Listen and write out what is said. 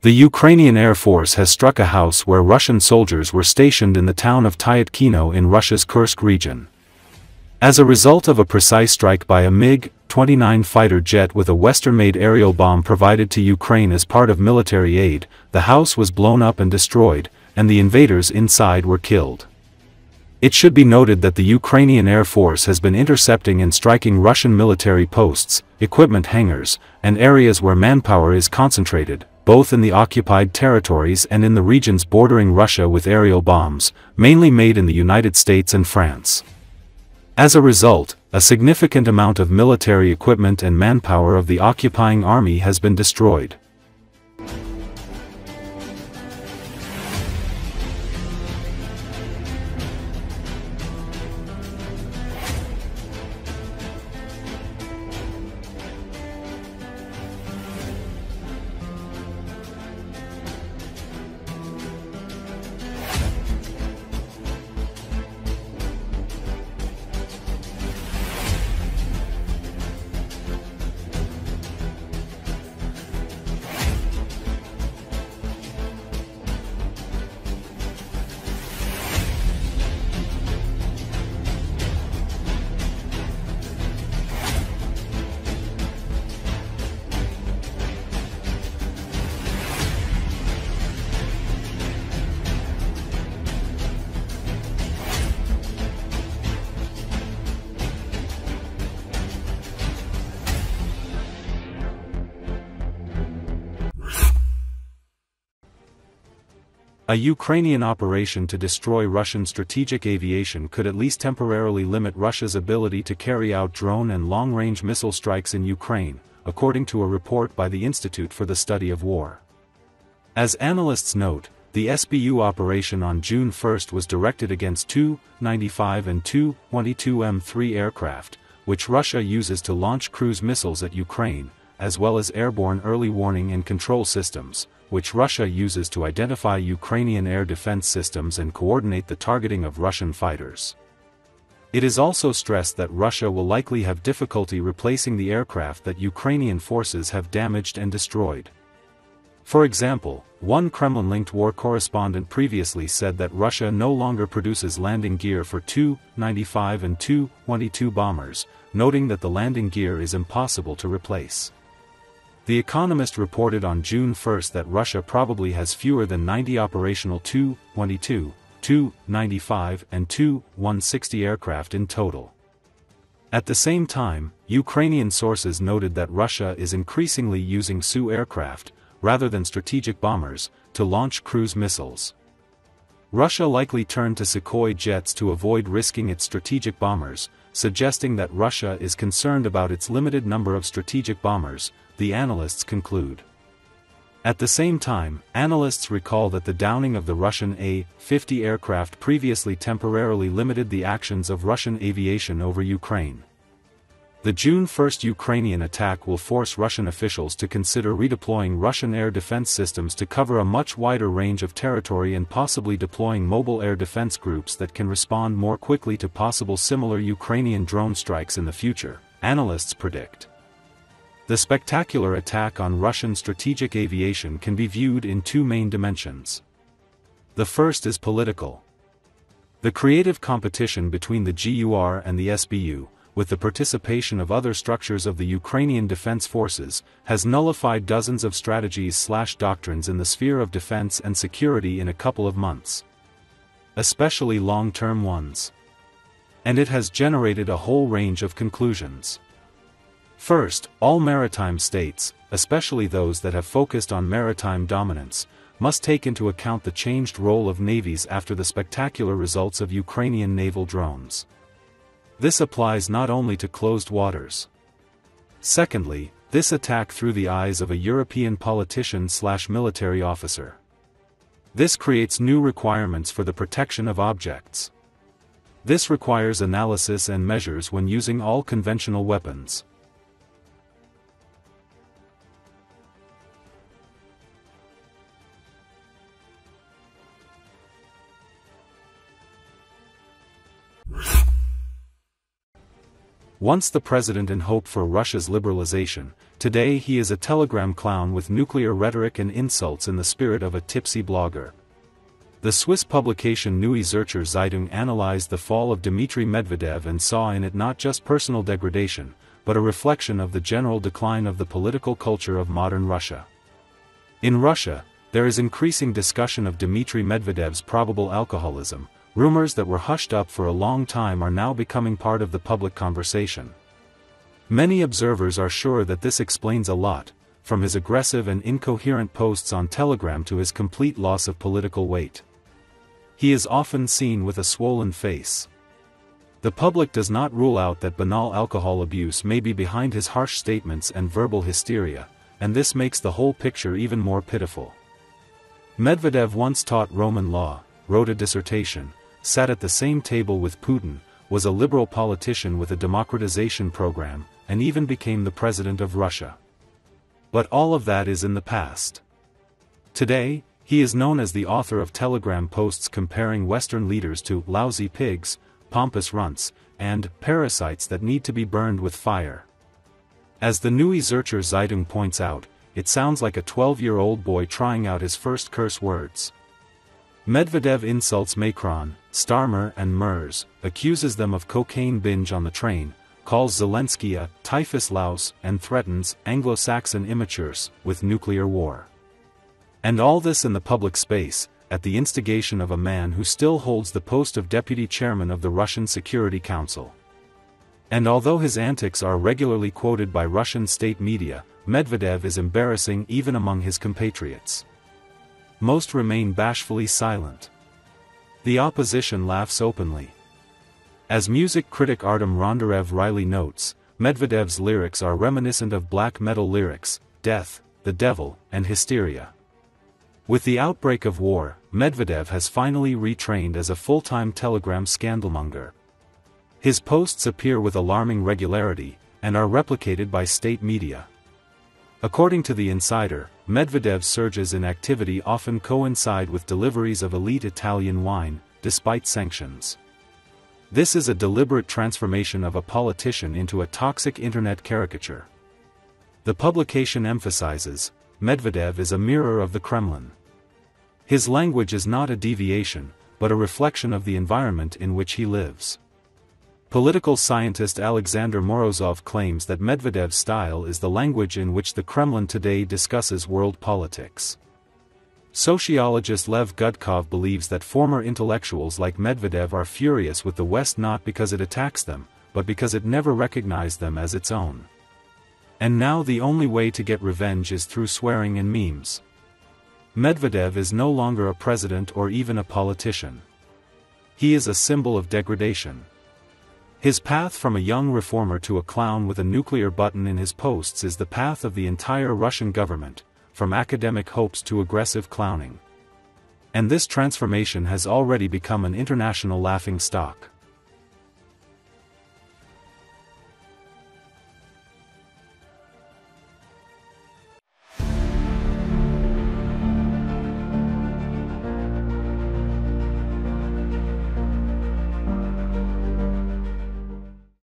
The Ukrainian Air Force has struck a house where Russian soldiers were stationed in the town of Tyatkino in Russia's Kursk region. As a result of a precise strike by a MiG-29 fighter jet with a Western-made aerial bomb provided to Ukraine as part of military aid, the house was blown up and destroyed, and the invaders inside were killed. It should be noted that the Ukrainian Air Force has been intercepting and striking Russian military posts, equipment hangars, and areas where manpower is concentrated, both in the occupied territories and in the regions bordering Russia with aerial bombs, mainly made in the United States and France. As a result, a significant amount of military equipment and manpower of the occupying army has been destroyed. A Ukrainian operation to destroy Russian strategic aviation could at least temporarily limit Russia's ability to carry out drone and long-range missile strikes in Ukraine, according to a report by the Institute for the Study of War. As analysts note, the SBU operation on June 1 was directed against Tu-95 and Tu-22M3 aircraft, which Russia uses to launch cruise missiles at Ukraine, as well as airborne early warning and control systems, which Russia uses to identify Ukrainian air defense systems and coordinate the targeting of Russian fighters. It is also stressed that Russia will likely have difficulty replacing the aircraft that Ukrainian forces have damaged and destroyed. For example, one Kremlin-linked war correspondent previously said that Russia no longer produces landing gear for Tu-95 and Tu-22 bombers, noting that the landing gear is impossible to replace. The Economist reported on June 1 that Russia probably has fewer than 90 operational Tu-22, Tu-95 and Tu-160 aircraft in total. At the same time, Ukrainian sources noted that Russia is increasingly using Su aircraft, rather than strategic bombers, to launch cruise missiles. Russia likely turned to Sukhoi jets to avoid risking its strategic bombers, suggesting that Russia is concerned about its limited number of strategic bombers, the analysts conclude. At the same time, analysts recall that the downing of the Russian A-50 aircraft previously temporarily limited the actions of Russian aviation over Ukraine. The June 1 Ukrainian attack will force Russian officials to consider redeploying Russian air defense systems to cover a much wider range of territory and possibly deploying mobile air defense groups that can respond more quickly to possible similar Ukrainian drone strikes in the future, analysts predict. The spectacular attack on Russian strategic aviation can be viewed in two main dimensions. The first is political. The creative competition between the GUR and the SBU, with the participation of other structures of the Ukrainian Defense Forces, has nullified dozens of strategies/doctrines in the sphere of defense and security in a couple of months. Especially long-term ones. And it has generated a whole range of conclusions. First, all maritime states, especially those that have focused on maritime dominance, must take into account the changed role of navies after the spectacular results of Ukrainian naval drones. This applies not only to closed waters. Secondly, this attack through the eyes of a European politician/military officer. This creates new requirements for the protection of objects. This requires analysis and measures when using all conventional weapons. Once the president in hope for Russia's liberalization, today he is a telegram clown with nuclear rhetoric and insults in the spirit of a tipsy blogger. The Swiss publication Neue Zürcher Zeitung analyzed the fall of Dmitri Medvidev and saw in it not just personal degradation, but a reflection of the general decline of the political culture of modern Russia. In Russia, there is increasing discussion of Dmitri Medvedev's probable alcoholism. Rumors that were hushed up for a long time are now becoming part of the public conversation. Many observers are sure that this explains a lot, from his aggressive and incoherent posts on Telegram to his complete loss of political weight. He is often seen with a swollen face. The public does not rule out that banal alcohol abuse may be behind his harsh statements and verbal hysteria, and this makes the whole picture even more pitiful. Medvedev once taught Roman law, wrote a dissertation, sat at the same table with Putin, was a liberal politician with a democratization program, and even became the president of Russia. But all of that is in the past. Today, he is known as the author of Telegram posts comparing Western leaders to lousy pigs, pompous runts, and parasites that need to be burned with fire. As the Neue Zürcher Zeitung points out, it sounds like a 12-year-old boy trying out his first curse words. Medvedev insults Macron, Starmer and Merz, accuses them of cocaine binge on the train, calls Zelensky a typhus louse and threatens Anglo-Saxon immatures with nuclear war. And all this in the public space, at the instigation of a man who still holds the post of deputy chairman of the Russian Security Council. And although his antics are regularly quoted by Russian state media, Medvedev is embarrassing even among his compatriots. Most remain bashfully silent. The opposition laughs openly. As music critic Artem Rondarev-Riley notes, Medvedev's lyrics are reminiscent of black metal lyrics, death, the devil, and hysteria. With the outbreak of war, Medvedev has finally retrained as a full-time Telegram scandalmonger. His posts appear with alarming regularity, and are replicated by state media. According to The Insider, Medvedev's surges in activity often coincide with deliveries of elite Italian wine, despite sanctions. This is a deliberate transformation of a politician into a toxic internet caricature. The publication emphasizes, Medvedev is a mirror of the Kremlin. His language is not a deviation, but a reflection of the environment in which he lives. Political scientist Alexander Morozov claims that Medvedev's style is the language in which the Kremlin today discusses world politics. Sociologist Lev Gudkov believes that former intellectuals like Medvedev are furious with the West not because it attacks them, but because it never recognized them as its own. And now the only way to get revenge is through swearing and memes. Medvedev is no longer a president or even a politician. He is a symbol of degradation. His path from a young reformer to a clown with a nuclear button in his posts is the path of the entire Russian government, from academic hopes to aggressive clowning. And this transformation has already become an international laughingstock.